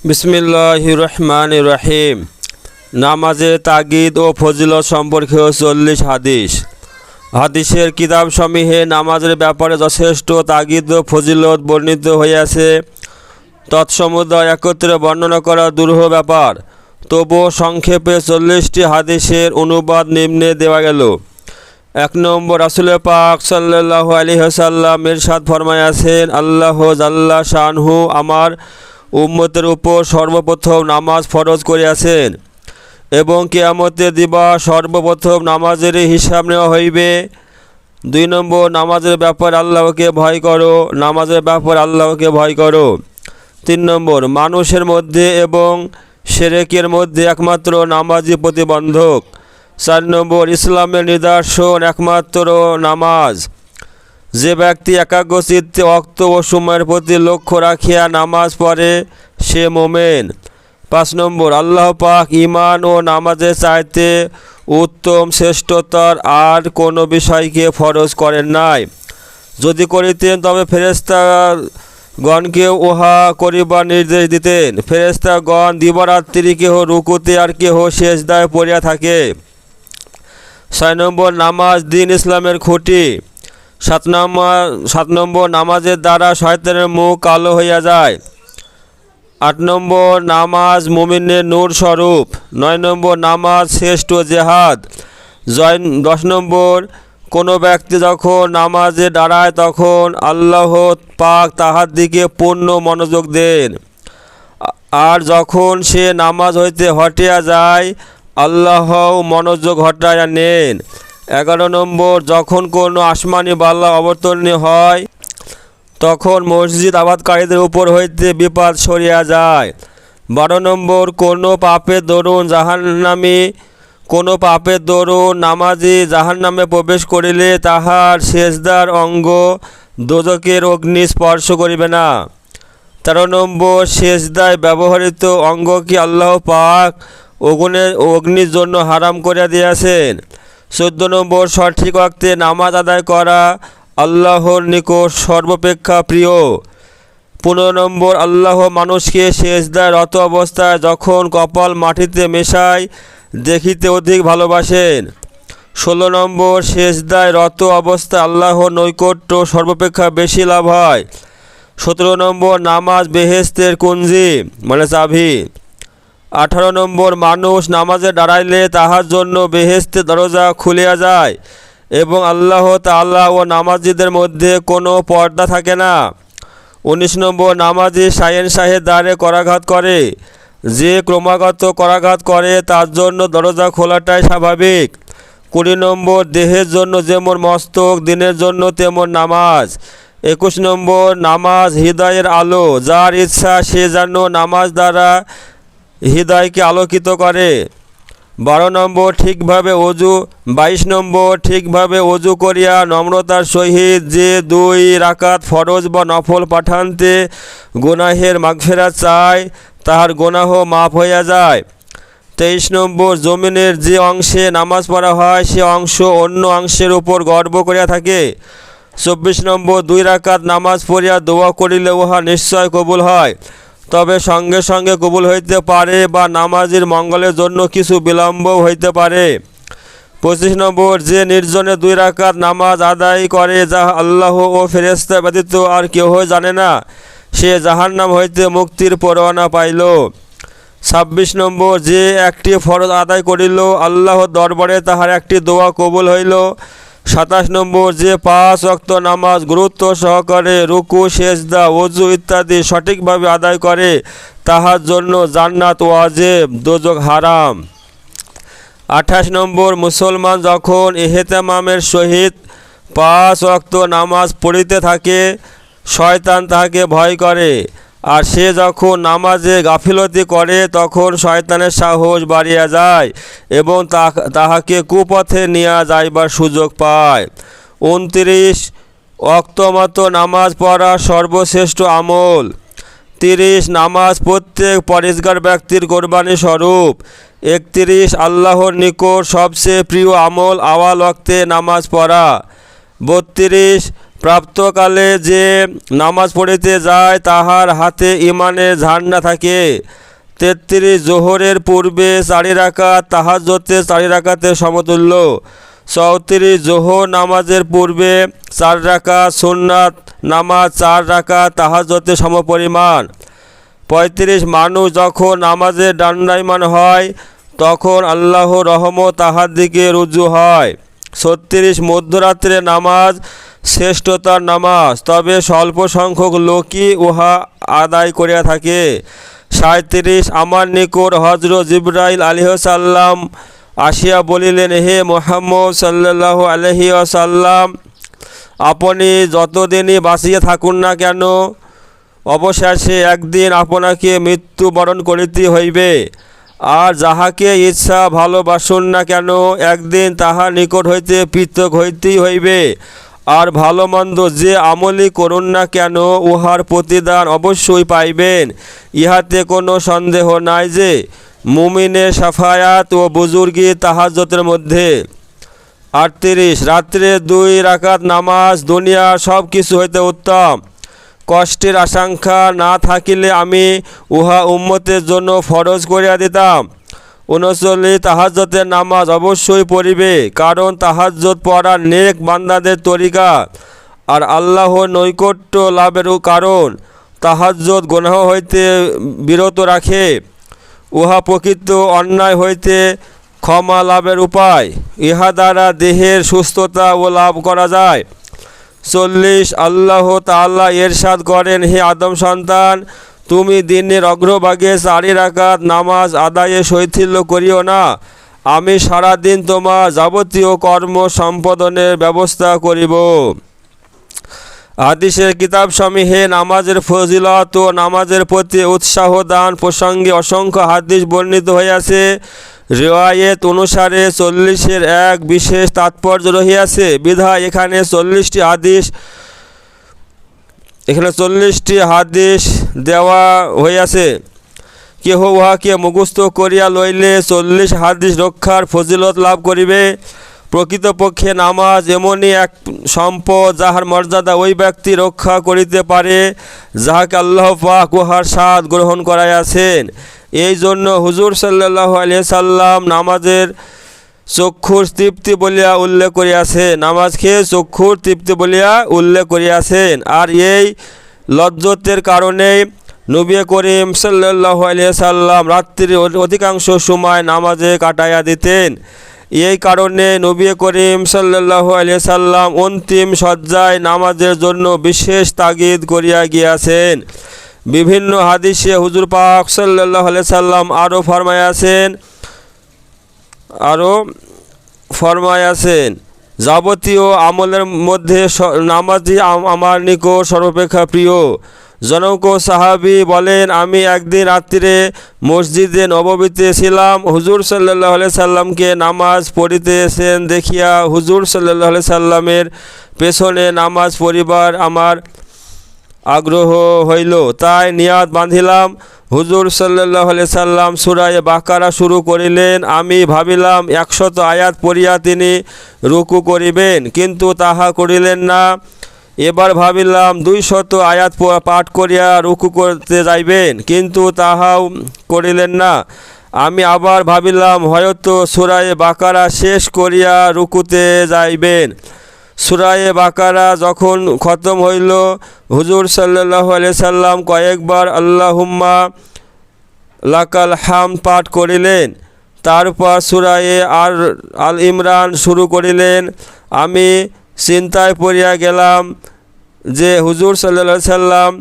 বিসমিল্লাহির রহমানির রহিম। নামাজে তাগিদ ও ফজিলত সম্পর্কে 40 হাদিস। হাদিসের কিতাবসমূহে নামাজের ব্যাপারে যথেষ্ট তাগিদ ও ফজিলত বর্ণিত হইয়াছে। তৎসমুদয় একত্রে বর্ণনা করা দুরূহ ব্যাপার। তবুও সংক্ষেপে 40টি হাদিসের অনুবাদ নিম্নে দেওয়া গেল। 1 নম্বর, রাসূল পাক সাল্লাল্লাহু আলাইহি ওয়াসাল্লাম ইরশাদ ফরমায়াছেন, আল্লাহ জাল্লা শানহু আমার উম্মতের উপর সর্বপ্রথম নামাজ ফরজ করিয়াছেন এবং কিয়ামতের দিবস সর্বপ্রথম নামাজের হিসাব নেওয়া হইবে। 2 নম্বর, নামাজের ব্যাপারে আল্লাহকে ভয় করো, নামাজের ব্যাপারে আল্লাহকে ভয় করো। 3 নম্বর, মানুষের মধ্যে এবং শিরকের মধ্যে একমাত্র নামাজই প্রতিবন্ধক। 4 নম্বর, ইসলামের নিদর্শন একমাত্র নামাজ। যে ব্যক্তি একাগ্রচিত্তে ওয়াক্ত ও সময়ের প্রতি লক্ষ্য রাখিয়া নামাজ পড়ে সে মোমেন। 5 নম্বর, আল্লাহ পাক ঈমান ও নামাজের চাইতে উত্তম শ্রেষ্ঠতর আর কোনো বিষয়কে ফরজ করেন নাই। যদি করিতেন তবে ফেরেশতাগণকে উহা করিবার নির্দেশ দিতেন। ফেরেশতাগণ দিবারাত্রি কেহ রুকুতে আর কেহ সেজদায় পড়িয়া থাকে। 6 নম্বর, নামাজ দ্বীন ইসলামের খুঁটি। 7 নম্বর, নামাজের দ্বারা শয়তানের মুখ কালো হইয়া যায়। 8 নম্বর, নামাজ মুমিনের নূর স্বরূপ। 9 নম্বর, নামাজ শ্রেষ্ঠ জেহাদ। 10 নম্বর, কোনো ব্যক্তি যখন নামাজে দাঁড়ায় তখন আল্লাহ পাক তাহার দিকে পূর্ণ মনোযোগ দেন, আর যখন সে নামাজ হইতে হটিয়া যায় আল্লাহ মনোযোগ হটাইয়া নেন। 11 নম্বর, যখন কোনো আসমানি বালা অবতীর্ণ হয় তখন মসজিদ আবাদকারীদের উপর হইতে বিপদ সরিয়া যায়। 12 নম্বর, কোনো পাপের দরুন নামাজি জাহান্নামে প্রবেশ করিলে তাহার সেজদার অঙ্গ দোজকের অগ্নি স্পর্শ করিবে না। 13 নম্বর, সেজদায় ব্যবহৃত অঙ্গকে আল্লাহ পাক অগ্নির জন্য হারাম করিয়া দিয়াছেন। 14 নম্বর, সঠিক ওয়াক্তে নামাজ আদায় করা আল্লাহর নিকট সর্বাপেক্ষা প্রিয়। 15 নম্বর, আল্লাহ মানুষকে সেজদায় রত অবস্থায় যখন কপাল মাটিতে মেশায় দেখিতে অধিক ভালোবাসেন। 16 নম্বর, সেজদায় রত অবস্থায় আল্লাহর নৈকট্য সর্বাপেক্ষা বেশি লাভ হয়। 17 নম্বর, নামাজ বেহেশতের কুঞ্জি মানে চাবি। 18 নম্বর, মানুষ নামাজে দাঁড়াইলে তাহার জন্য বেহেশতের দরজা খুলিয়া যায় এবং আল্লাহ তাআলা ও নামাজীদের মধ্যে কোনো পর্দা থাকে না। 19 নম্বর, নামাজি শাহের দ্বারে করাঘাত করে। যে ক্রমাগত করাঘাত করে তার জন্য দরজা খোলাটাই স্বাভাবিক। 20 নম্বর, দেহের জন্য যেমন মস্তক, দিনের জন্য তেমন নামাজ। 21 নম্বর, নামাজ হৃদয়ের আলো, যার ইচ্ছা সে যেন নামাজ দ্বারা হৃদয়কে আলোকিত করে। 12 নম্বর, ঠিকভাবে অজু। 22 নম্বর, ঠিকভাবে অজু করিয়া নম্রতার সহিত যে 2 রাকাত ফরজ বা নফল পাঠান্তে গুনাহের মাগফিরাত চায় তাহার গুনাহ মাফ হইয়া যায়। 23 নম্বর, জমিনের যে অংশে নামাজ পড়া হয় সে অংশ অন্য অংশের উপর গর্ব করিয়া থাকে। 24 নম্বর, 2 রাকাত নামাজ পড়িয়া দোয়া করিলে উহা নিশ্চয় কবুল হয়, তবে সঙ্গে সঙ্গে কবুল হইতে পারে বা নামাজের মঙ্গলের জন্য কিছু বিলম্ব হইতে পারে। 25 নম্বর, যে নির্জনে 2 রাকাত নামাজ আদায় করে যা আল্লাহ ও ফেরেশতা ব্যতীত আর কেহ জানে না, সে জাহান্নাম হইতে মুক্তির পরোয়ানা পাইল। 26 নম্বর, যে একটি ফরজ আদায় করিল আল্লাহর দরবারে তাহার একটি দোয়া কবুল হইল। 27 নম্বর, যে 5 ওয়াক্ত নামাজ গুরুত্ব সহকারে রুকু, সেজদা, ওযু ইত্যাদি সঠিকভাবে আদায় করে তাহার জন্য জান্নাত ওয়াজিব, দোজখ হারাম। 28 নম্বর, মুসলমান যখন ইহতিমামের সহিত 5 ওয়াক্ত নামাজ পড়িতে থাকে শয়তান তাহাকে ভয় করে, আর সে যখন নামাজে গাফিলতি করে তখন শয়তানের সাহস বাড়িয়া যায় এবং তাহাকে কুপথে নিয়ে যাইবার সুযোগ পায়। 29, ওয়াক্তমতো নামাজ পড়া সর্বশ্রেষ্ঠ আমল। 30, নামাজ প্রত্যেক পরেশগার ব্যক্তির কোরবানি স্বরূপ। 31, আল্লাহর নিকট সবচেয়ে প্রিয় আমল আওয়াল ওয়াক্তে নামাজ পড়া। 32, প্রাপ্তকালে যে নামাজ পড়িতে যায় তাহার হাতে ইমানের ঝান্ডা থাকে। 33 জোহরের পূর্বে 4 রাকাত, তাহাজ্জুদে 4 রাকাতের সমতুল্য। 34 জোহর নামাজের পূর্বে 4 রাকাত, সুন্নাত নামাজ 4 রাকাত তাহাজ্জুদে সমপরিমাণ। 35 মানুষ যখন নামাজে দণ্ডায়মান হয় তখন আল্লাহর রহমত তাহার দিকে রুজু হয়। 36 মধ্যরাত্রে নামাজ শ্রেষ্ঠতার নামাজ, তবে স্বল্প সংখ্যক লোকই উহা আদায় করিয়া থাকে। 37 আমার নিকট হযরত জিবরাইল আলাইহিসসালাম আসিয়া বলিলেন, হে মুহাম্মদ সাল্লাল্লাহু আলাইহি ওয়াসাল্লাম, আপনি যতদিনই বাঁচিয়া থাকুন না কেন অবশেষে একদিন আপনাকে মৃত্যুবরণ করিতে হইবে। আর যাহাকে ইচ্ছা ভালোবাসুন না কেন একদিন তাহার নিকট হইতে পৃথক হইতেই হইবে। আর ভালো মন্দ যে আমলই করুন না কেন উহার প্রতিদান অবশ্যই পাইবেন। ইহাতে কোনো সন্দেহ নাই যে মুমিনের শাফায়াত ও বুজুর্গি তাহাজ্জুদের মধ্যে। 38 রাত্রে 2 রাকাত নামাজ দুনিয়া সব কিছু হইতে উত্তম। কষ্টের আশঙ্কা না থাকিলে আমি উহা উম্মতের জন্য ফরজ করিয়া দিতাম। 39 তাহাজ্জুদের নামাজ অবশ্যই পড়িবে, কারণ তাহাজ্জুদ পড়া নেক বান্দাদের তরিকা আর আল্লাহর নৈকট্য লাভের কারণ। তাহাজ্জুদ গুনাহ হইতে বিরত রাখে, উহা প্রকৃত অন্যায় হইতে ক্ষমা লাভের উপায়। ইহা দ্বারা দেহের সুস্থতা ও লাভ করা যায়। 40 আল্লাহ তাআলা ইরশাদ করেন, হে আদম সন্তান, তুমি দিনের অগ্রভাগে 4 রাকাত নামাজ আদায়ে শৈথিল্য করিও না। আমি সারাদিন তোমার যাবতীয় কর্ম সম্পাদনের ব্যবস্থা করিব। হাদিসের কিতাব সমূহে নামাজের ফজিলত ও নামাজের প্রতি উৎসাহ দান প্রসঙ্গে অসংখ্য হাদিস বর্ণিত হইয়াছে। রিওয়ায়েত অনুসারে 40-এর এক বিশেষ তাৎপর্য রহিয়াছে বিধায় এখানে 40টি হাদিস দেওয়া হইয়াছে। কেহ উহাকে মুখস্থ করিয়া লইলে 40 হাদিস রক্ষার ফজিলত লাভ করিবে। প্রকৃতপক্ষে নামাজ এমনই এক সম্পদ যাহার মর্যাদা ওই ব্যক্তি রক্ষা করিতে পারে যাহাকে আল্লাহ পাক উহার স্বাদ গ্রহণ করাইয়াছেন। এই জন্য হুজুর সাল্লাল্লাহু আলাইহি সাল্লাম নামাজের চক্ষুর তৃপ্তি বলিয়া উল্লেখ করিয়াছেন, নামাজকে চক্ষুর তৃপ্তি বলিয়া উল্লেখ করিয়াছেন। আর এই লজ্জতের কারণেই নবী করিম সাল্লাল্লাহু আলাইহি সাল্লাম রাত্রির অধিকাংশ সময় নামাজে কাটাইয়া দিতেন। এই কারণে নবী করিম সাল্লাল্লাহু আলাইহি সাল্লাম অন্তিম শয্যায় নামাজের জন্য বিশেষ তাগিদ করিয়া গিয়াছেন। বিভিন্ন হাদিসে হুজুর পাক সাল্লাল্লাহু আলাইহি সাল্লাম আরও ফরমায়াছেন যাবতীয় আমলের মধ্যে নামাজই আমার নিকট সর্বাপেক্ষা প্রিয়। জনক সাহাবী বলেন, আমি একদিন রাত্রে মসজিদে নববীতে ছিলাম। হুজুর সাল্লাল্লাহু আলাইহি সাল্লামকে নামাজ পড়িতেছেন দেখিয়া হুজুর সাল্লাল্লাহু আলাইহি সাল্লামের পেছনে নামাজ পড়িবার আমার আগ্রহ হইল, তাই নিয়াত বাঁধিলাম। হুজুর সাল্লাল্লাহু আলাইহি সাল্লাম সূরা বাকারা শুরু করিলেন। আমি ভাবিলাম 100 আয়াত পড়িয়া তিনি রুকু করিবেন, কিন্তু তাহা করিলেন না। এবার ভাবিলাম 200 আয়াত পাঠ করিয়া রুকু করতে যাইবেন, কিন্তু তাহাও করিলেন না। আমি আবার ভাবিলাম হয়তো সূরা বাকারা শেষ করিয়া রুকুতে যাইবেন। সূরা বাকারা যখন খতম হইল হুজুর সাল্লাল্লাহু আলাইহি সাল্লাম কয়েকবার আল্লাহুম্মা লাকাল হামদ পাঠ করিলেন। তারপর সূরা আল ইমরান শুরু করিলেন। আমি চিন্তায় পড়িয়া গেলাম যে হুজুর সাল্লাল্লাহু আলাইহি সাল্লাম